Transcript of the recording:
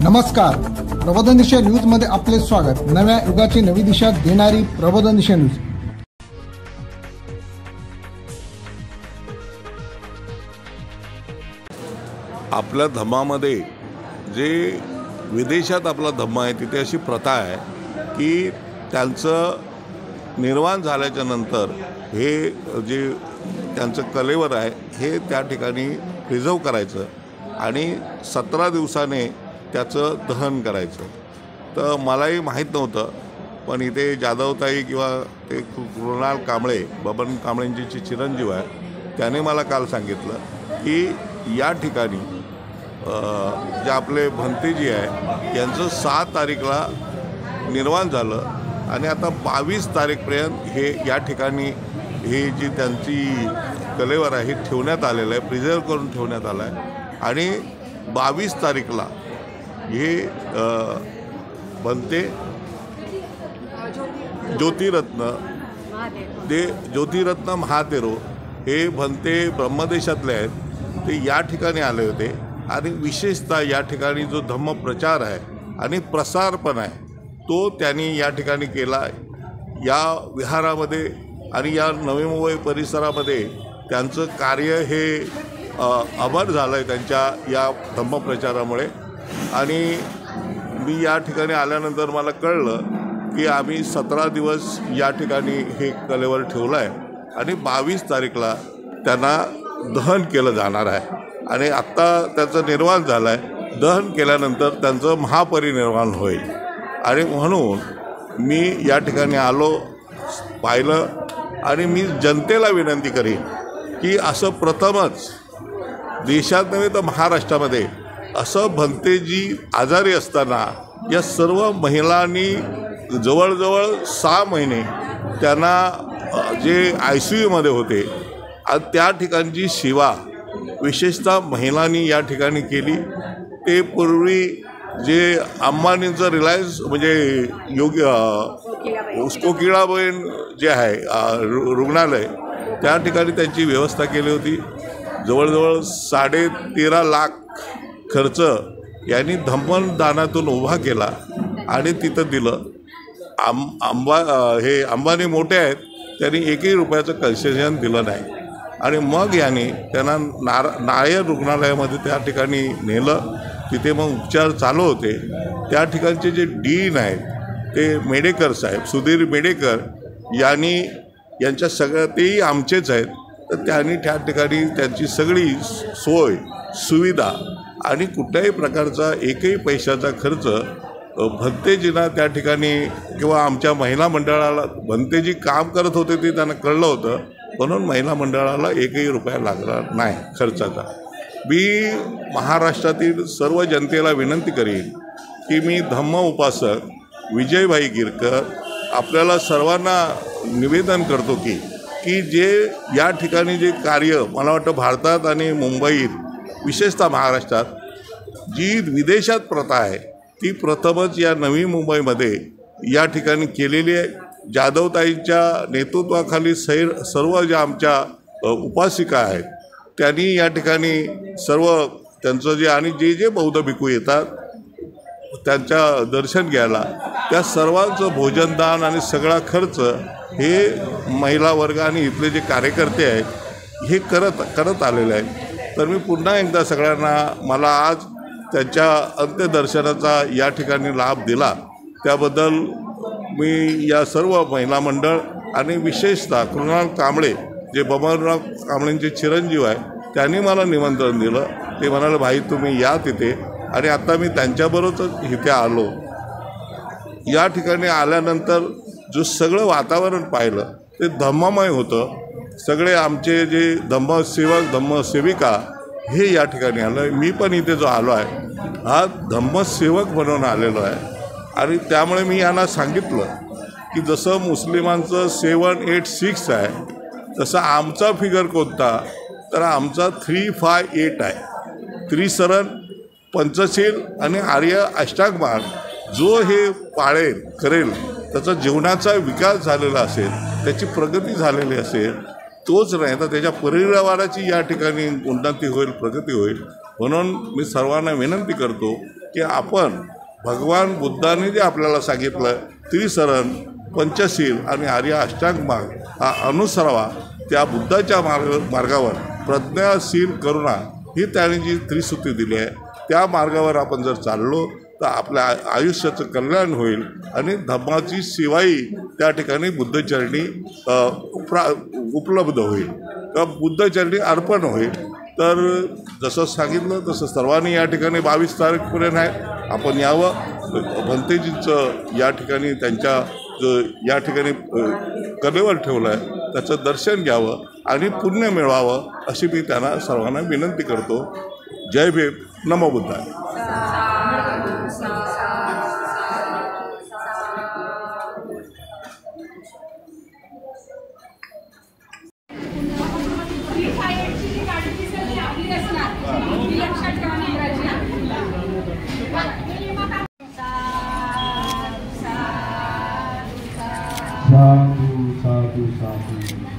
नमस्कार, प्रबोधन दिशा न्यूज मध्ये आपले स्वागत। नव्या युगाची नवी दिशा देणारी प्रबोधन दिशा न्यूज। आपल्या धम्मामध्ये जे विदेशात आपला धम्म आहे तिथे अशी प्रथा आहे की त्यांचं निर्वाण झाल्याच्या नंतर हे जे त्यांचं कलेवर आहे हे त्या ठिकाणी प्रिझर्व करायचं आणि 17 दिवसाने त्याचं दहन करायचं। तर मलाही माहीत नव्हतं, पण इथे जाधवताई किंवा ते कृणाल कांबळे, बबन कांबळेंचे चिरंजीव आहे, त्याने मला काल सांगितलं की या ठिकाणी जे आपले भंतेजी आहे यांचं 7 तारीखला निर्वाण झालं आणि आता 22 तारीखपर्यंत हे या ठिकाणी हे जी त्यांची कलेवर आहे ठेवण्यात आलेलं आहे, प्रिझर्व करून ठेवण्यात आलं आहे। आणि 22 तारीखला हे बनते ज्योतिरत्न महातेरो हे भंते ब्रह्मदेशातले आहेत, ते या ठिकाणी आले होते आणि विशेषतः या ठिकाणी जो धम्म प्रचार आहे आणि प्रसार पण आहे तो त्यांनी या ठिकाणी केला आहे। या विहारामध्ये आणि या नवी मुंबई परिसरामध्ये त्यांचं कार्य हे अमर झालं आहे त्यांच्या या धम्मप्रचारामुळे। आणि मी या ठिकाणी आल्यानंतर मला कळलं की आम्ही 17 दिवस या ठिकाणी हे कलेवर ठेवलं आहे आणि 22 तारीखला त्यांना दहन केलं जाणार आहे आणि आत्ता त्याचं निर्वाण झालं आहे। दहन केल्यानंतर त्यांचं महापरिनिर्वाण होईल आणि म्हणून मी या ठिकाणी आलो, पाहिलं आणि मी जनतेला विनंती करीन की असं प्रथमच देशात नव्हे तर महाराष्ट्रामध्ये असं भंतेजी आजारी असताना या सर्व महिलांनी जवळजवळ 6 महिने त्यांना जे ICUमध्ये होते आणि त्या ठिकाणची सेवा विशेषतः महिलांनी या ठिकाणी केली। ते पूर्वी जे अंबानींचं रिलायन्स म्हणजे कोकिळाबेन जे आहे रुग्णालय त्या ठिकाणी त्यांची व्यवस्था केली होती। जवळजवळ 13.5 लाख खर्च यांनी धम्मदानातून उभा केला आणि तिथं दिलं। हे अंबानी मोठे आहेत, त्यांनी 1ही रुपयाचं कन्सेशन दिलं नाही आणि मग यांनी त्यांना नायर रुग्णालयामध्ये त्या ठिकाणी नेलं। तिथे मग उपचार चालू होते। त्या ठिकाणचे जे डीन आहेत ते मेडेकर साहेब, सुधीर मेडेकर यांच्या सगळ्या तेही आमचेच आहेत, तर त्यांनी त्या ठिकाणी त्यांची सगळी सोय सुविधा आणि कुठल्याही प्रकारचा एकही पैशाचा खर्च भंतेजींना त्या ठिकाणी किंवा आमच्या महिला मंडळाला, भंतेजी काम करत होते ते त्यांना कळलं होतं, म्हणून महिला मंडळाला 1ही रुपया लागणार नाही खर्चाचा। मी महाराष्ट्रातील सर्व जनतेला विनंती करीन की मी धम्म उपासक विजयभाई गिरकर आपल्याला सर्वांना निवेदन करतो की जे या ठिकाणी जे कार्य मला वाटतं भारतात आणि मुंबईत विशेषतः महाराष्ट्रात जी विदेशात प्रथा आहे ती प्रथमच या नवी मुंबईमध्ये या ठिकाणी केलेली आहे। जाधवताईंच्या नेतृत्वाखाली सर्व ज्या आमच्या उपासिका आहेत त्यांनी या ठिकाणी सर्व त्यांचं जे आणि जे बौद्ध भिक्खू येतात त्यांच्या दर्शन घ्यायला त्या सर्वांचं भोजनदान आणि सगळा खर्च हे महिला वर्ग आणि इथले जे कार्यकर्ते आहेत हे करत आलेले आहेत। तर मी पुन्हा एकदा सगळ्यांना मला आज त्यांच्या अंत्यदर्शनाचा या ठिकाणी लाभ दिला त्याबद्दल मी या सर्व महिला मंडळ आणि विशेषतः कृणाल कांबळे जे बबनराव कांबळेंचे चिरंजीव आहे त्यांनी मला निमंत्रण दिलं। ते म्हणाले भाई तुम्ही या तिथे, आणि आता मी त्यांच्याबरोबरच इथे आलो। या ठिकाणी आल्यानंतर जो सगळं वातावरण पाहिलं ते धम्ममय होतं। सगळे आमचे जे धम्मसेवक धम्मसेविका हे या ठिकाणी आलं। मी पण इथे जो आलो आहे हा धम्मसेवक म्हणून आलेलो आहे आणि त्यामुळे मी यांना सांगितलं की जसं मुस्लिमांचं 786 आहे तसं आमचा फिगर कोणता, तर आमचा 358 आहे। त्रिसरण, पंचशील आणि आर्य अष्टांगमार्ग जो हे पाळेल करेल त्याचा जीवनाचा विकास झालेला असेल, त्याची प्रगती झालेली असेल, तोच नाही तर त्याच्या परिवाराची या ठिकाणी उन्नती होईल, प्रगती होईल। म्हणून मी सर्वांना विनंती करतो की आपण भगवान बुद्धाने जे आपल्याला सांगितलं त्रिसरण, पंचशील आणि आर्य अष्टांग मार्ग हा अनुसरावा. त्या बुद्धाच्या मार्गावर प्रज्ञाशील करुणा ही त्याने जी त्रिसूत्री दिली आहे त्या मार्गावर आपण जर चाललो तर आपल्या आयुष्याचं कल्याण होईल आणि धर्माची सेवाही त्या ठिकाणी बुद्धचरणी उपलब्ध होईल, तर बुद्धचरणी अर्पण होईल. तर जसं सांगितलं तसं सर्वांनी या ठिकाणी 22 तारखेपर्यंत आहे, आपण यावं. भंतेजींचं या ठिकाणी त्यांच्या या ठिकाणी कलेवर ठेवलं आहे त्याचं दर्शन घ्यावं आणि पुण्य मिळवावं अशी मी त्यांना सर्वांना विनंती करतो. जय भीम, नमो बुद्धाय. साधु साधु साधु.